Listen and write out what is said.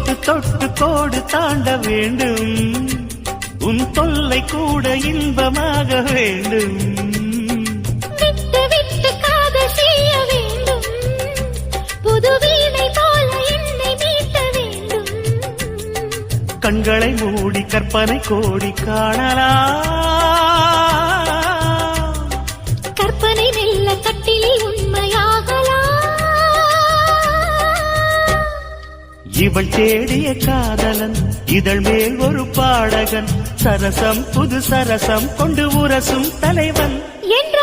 தொட்டு தொட்டு கோடு தாண்ட வேண்டும் உன் தொல்லை கூட இன்பமாக வேண்டும் விட்டு விட்டு காதல் செய்ய வேண்டும் புது வீணை போல என்னை மீட்ட வேண்டும் கண்களை மூடி கற்பனை கோடி காணலாம் கற்பனை வெல்ல கட்டிலில் உண்மையாகலாம் இவள் தேடிய காதலன் இதழ் மேல் ஒரு பாடகன் சரசம் புது சரசம் கொண்டு உரசும் தலைவன் என்ற